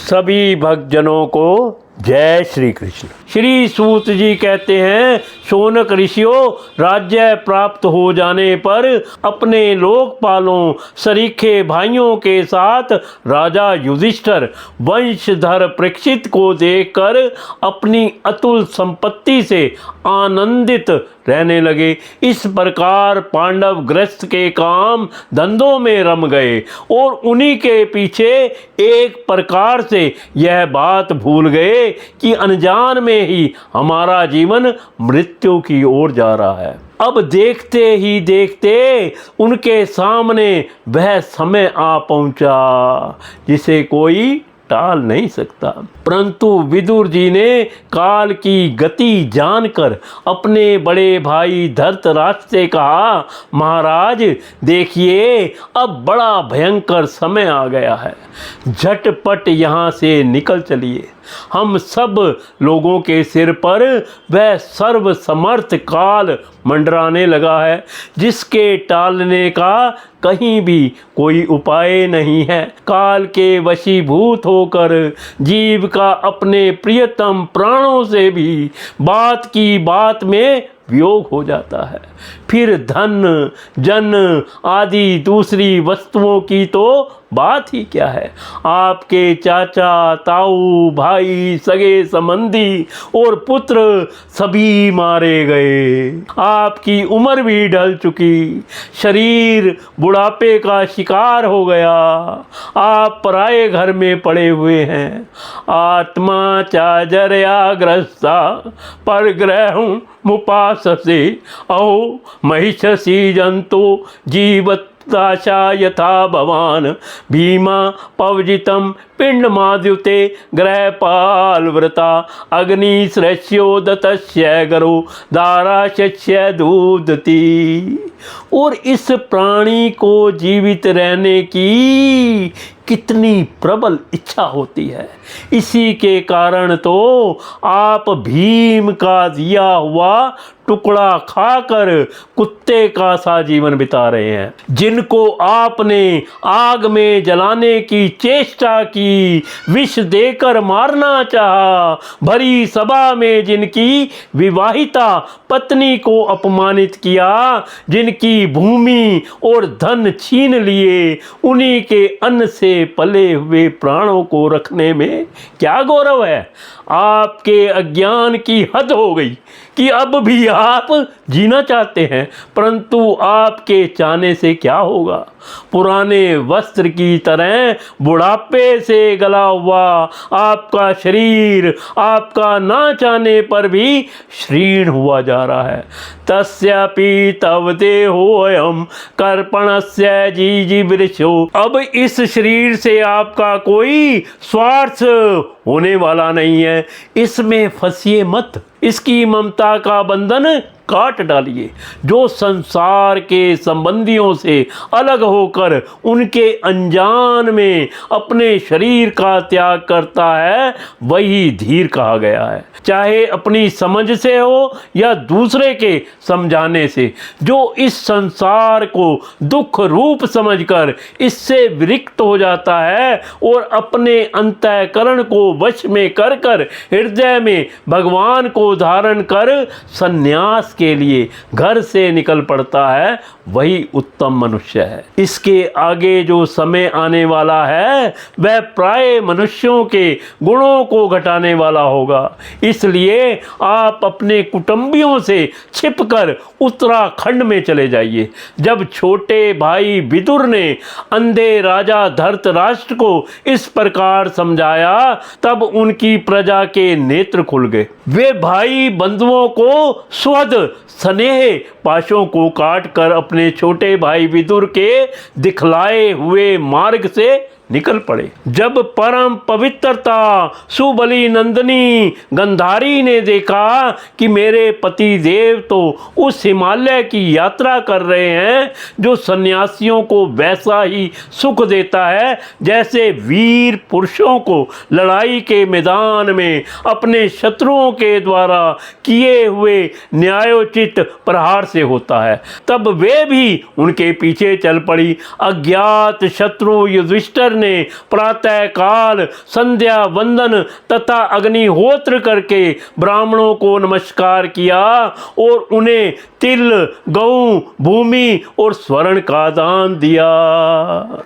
सभी भक्तजनों को जय श्री कृष्ण। श्री सूत जी कहते हैं, शौनक ऋषियों, राज्य प्राप्त हो जाने पर अपने लोकपालों सरीखे भाइयों के साथ राजा युधिष्ठिर वंशधर परीक्षित को देखकर अपनी अतुल संपत्ति से आनंदित रहने लगे। इस प्रकार पांडव ग्रस्त के काम धंधों में रम गए और उन्हीं के पीछे एक प्रकार से यह बात भूल गए कि अनजान में ही हमारा जीवन मृत्यु की ओर जा रहा है। अब देखते ही देखते उनके सामने वह समय आ पहुंचा जिसे कोई टाल नहीं सकता। परंतु विदुर जी ने काल की गति जानकर अपने बड़े भाई धृतराष्ट्र से कहा, महाराज देखिए, अब बड़ा भयंकर समय आ गया है, झटपट यहाँ से निकल चलिए। हम सब लोगों के सिर पर वह सर्वसमर्थ काल मंडराने लगा है जिसके टालने का कहीं भी कोई उपाय नहीं है। काल के वशीभूत होकर जीव का अपने प्रियतम प्राणों से भी बात की बात में वियोग हो जाता है। फिर धन जन आदि दूसरी वस्तुओं की तो बात ही क्या है। आपके चाचा ताऊ भाई सगे संबंधी और पुत्र सभी मारे गए। आपकी उम्र भी ढल चुकी, शरीर बुढ़ापे का शिकार हो गया। आप पराये घर में पड़े हुए हैं। आत्मा चाजरया ग्रस्ता पर ग्रहं मुपाससे अहो महिषसी जंतो जीवत दाशा यथा भवान भीमा पवजितम पिंड माद्युते ग्रहपाल व्रता अग्नि श्रेष्यो दतस्य गरो दाराशस्य दूधती। और इस प्राणी को जीवित रहने की कितनी प्रबल इच्छा होती है। इसी के कारण तो आप भीम का दिया हुआ टुकड़ा खाकर कुत्ते का सा जीवन बिता रहे हैं। जिनको आपने आग में जलाने की चेष्टा की, विष देकर मारना चाहा, भरी सभा में जिनकी विवाहिता पत्नी को अपमानित किया, जिनकी भूमि और धन छीन लिए, उन्हीं के अन्न से पले हुए प्राणों को रखने में क्या गौरव है। आपके अज्ञान की हद हो गई कि अब भी आप जीना चाहते हैं, परंतु आपके चाहने से क्या होगा। पुराने वस्त्र की तरह बुढ़ापे से गला हुआ आपका शरीर आपका ना चाहने पर भी क्षीण हुआ जा रहा है। तस्यापि तव देहोऽयं कर्पणस्य जीजीवृषो। अब इस शरीर से आपका कोई स्वार्थ होने वाला नहीं है। इसमें फंसिए मत, इसकी ममता का बंधन काट डालिए। जो संसार के संबंधियों से अलग होकर उनके अनजान में अपने शरीर का त्याग करता है, वही धीर कहा गया है। चाहे अपनी समझ से हो या दूसरे के समझाने से। जो इस संसार को दुख रूप समझकर इससे विरक्त हो जाता है और अपने अंतःकरण को वश में कर हृदय में भगवान को धारण कर संन्यास के लिए घर से निकल पड़ता है, वही उत्तम मनुष्य है। इसके आगे जो समय आने वाला है वह प्राय मनुष्यों के गुणों को घटाने वाला होगा। इसलिए आप अपने कुटुंबियों से छिपकर उत्तराखंड में चले जाइए। जब छोटे भाई विदुर ने अंधे राजा धृतराष्ट्र को इस प्रकार समझाया, तब उनकी प्रजा के नेत्र खुल गए। वे भाई बंधुओं को स्वद स्नेह पाशों को काट कर अपने छोटे भाई विदुर के दिखलाए हुए मार्ग से निकल पड़े। जब परम पवित्रता सुबली नंदिनी गंधारी ने देखा कि मेरे पति देव तो उस हिमालय की यात्रा कर रहे हैं जो सन्यासियों को वैसा ही सुख देता है जैसे वीर पुरुषों को लड़ाई के मैदान में अपने शत्रुओं के द्वारा किए हुए न्यायोचित प्रहार से होता है, तब वे भी उनके पीछे चल पड़ी। अज्ञात शत्रु युधिष्ठिर युधिष्ठिर ने प्रातः काल संध्या वंदन तथा अग्निहोत्र करके ब्राह्मणों को नमस्कार किया और उन्हें तिल, गऊ, भूमि और स्वर्ण का दान दिया।